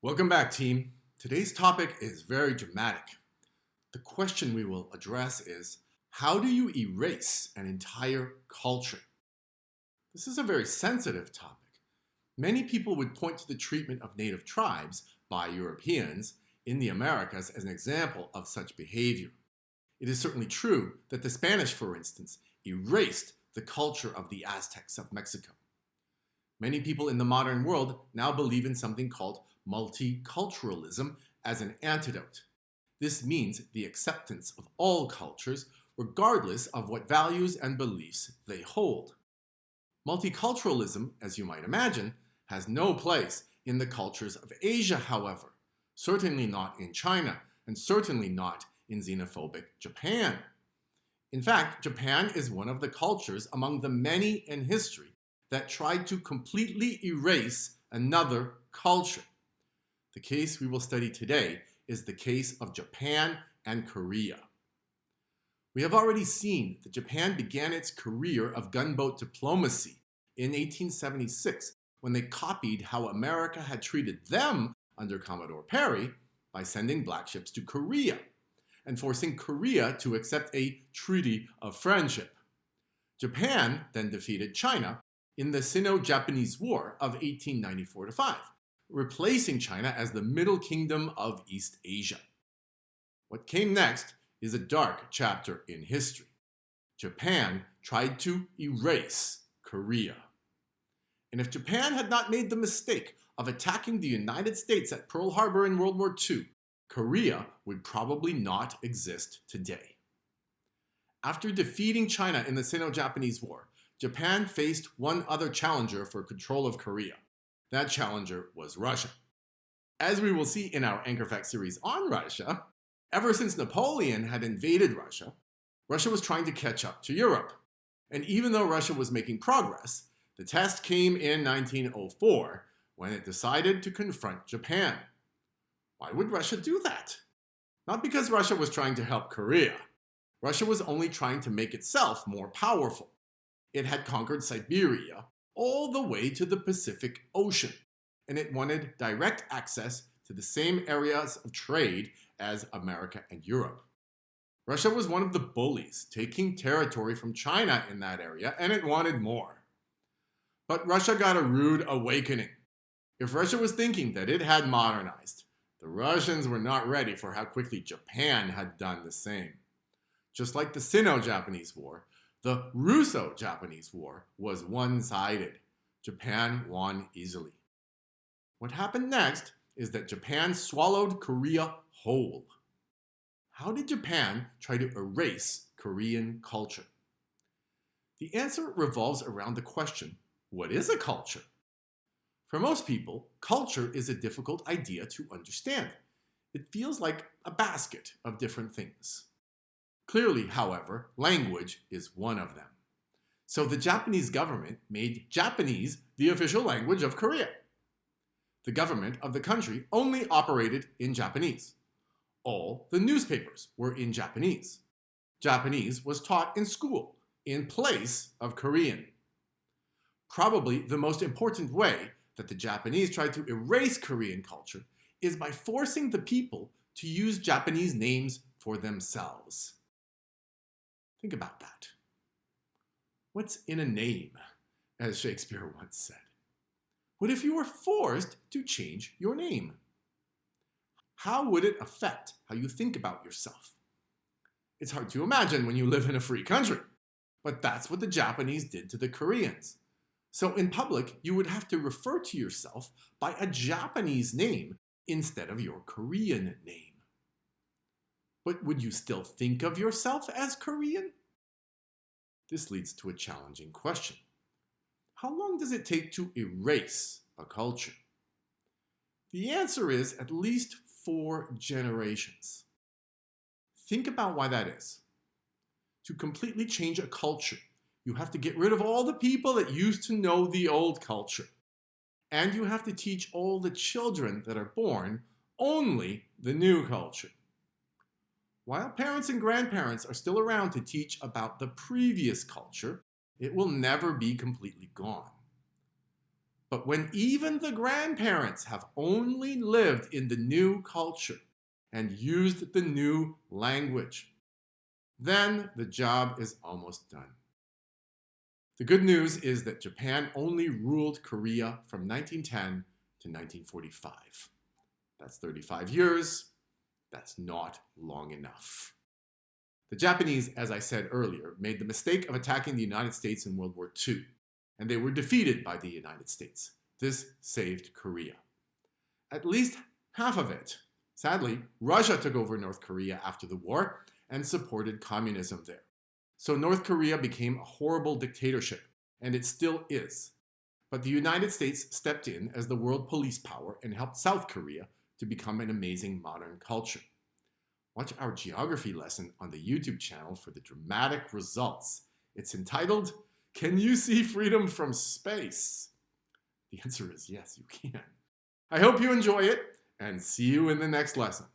Welcome back, team. Today's topic is very dramatic. The question we will address is, how do you erase an entire culture? This is a very sensitive topic. Many people would point to the treatment of native tribes by Europeans in the Americas as an example of such behavior. It is certainly true that the Spanish, for instance, erased the culture of the Aztecs of Mexico. Many people in the modern world now believe in something called multiculturalism as an antidote. This means the acceptance of all cultures, regardless of what values and beliefs they hold. Multiculturalism, as you might imagine, has no place in the cultures of Asia, however. Certainly not in China, and certainly not in xenophobic Japan. In fact, Japan is one of the cultures among the many in history that tried to completely erase another culture. The case we will study today is the case of Japan and Korea. We have already seen that Japan began its career of gunboat diplomacy in 1876 when they copied how America had treated them under Commodore Perry by sending black ships to Korea and forcing Korea to accept a treaty of friendship. Japan then defeated China in the Sino-Japanese War of 1894-5, replacing China as the Middle Kingdom of East Asia. What came next is a dark chapter in history. Japan tried to erase Korea. And if Japan had not made the mistake of attacking the United States at Pearl Harbor in World War II, Korea would probably not exist today. After defeating China in the Sino-Japanese War, Japan faced one other challenger for control of Korea. That challenger was Russia. As we will see in our Anchor Fact series on Russia, ever since Napoleon had invaded Russia, Russia was trying to catch up to Europe. And even though Russia was making progress, the test came in 1904 when it decided to confront Japan. Why would Russia do that? Not because Russia was trying to help Korea. Russia was only trying to make itself more powerful. It had conquered Siberia all the way to the Pacific Ocean, and it wanted direct access to the same areas of trade as America and Europe. Russia was one of the bullies, taking territory from China in that area, and it wanted more. But Russia got a rude awakening. If Russia was thinking that it had modernized, the Russians were not ready for how quickly Japan had done the same. Just like the Sino-Japanese War, the Russo-Japanese War was one-sided. Japan won easily. What happened next is that Japan swallowed Korea whole. How did Japan try to erase Korean culture? The answer revolves around the question, what is a culture? For most people, culture is a difficult idea to understand. It feels like a basket of different things. Clearly, however, language is one of them. So the Japanese government made Japanese the official language of Korea. The government of the country only operated in Japanese. All the newspapers were in Japanese. Japanese was taught in school in place of Korean. Probably the most important way that the Japanese tried to erase Korean culture is by forcing the people to use Japanese names for themselves. Think about that. What's in a name, as Shakespeare once said? What if you were forced to change your name? How would it affect how you think about yourself? It's hard to imagine when you live in a free country, but that's what the Japanese did to the Koreans. So in public, you would have to refer to yourself by a Japanese name instead of your Korean name. But would you still think of yourself as Korean? This leads to a challenging question. How long does it take to erase a culture? The answer is at least 4 generations. Think about why that is. To completely change a culture, you have to get rid of all the people that used to know the old culture. And you have to teach all the children that are born only the new culture. While parents and grandparents are still around to teach about the previous culture, it will never be completely gone. But when even the grandparents have only lived in the new culture and used the new language, then the job is almost done. The good news is that Japan only ruled Korea from 1910 to 1945. That's 35 years. That's not long enough. The Japanese, as I said earlier, made the mistake of attacking the United States in World War II, and they were defeated by the United States. This saved Korea. At least half of it. Sadly, Russia took over North Korea after the war and supported communism there. So North Korea became a horrible dictatorship, and it still is. But the United States stepped in as the world police power and helped South Korea to become an amazing modern culture. Watch our geography lesson on the YouTube channel for the dramatic results. It's entitled, "Can You See Freedom from Space?" The answer is yes, you can. I hope you enjoy it, and see you in the next lesson.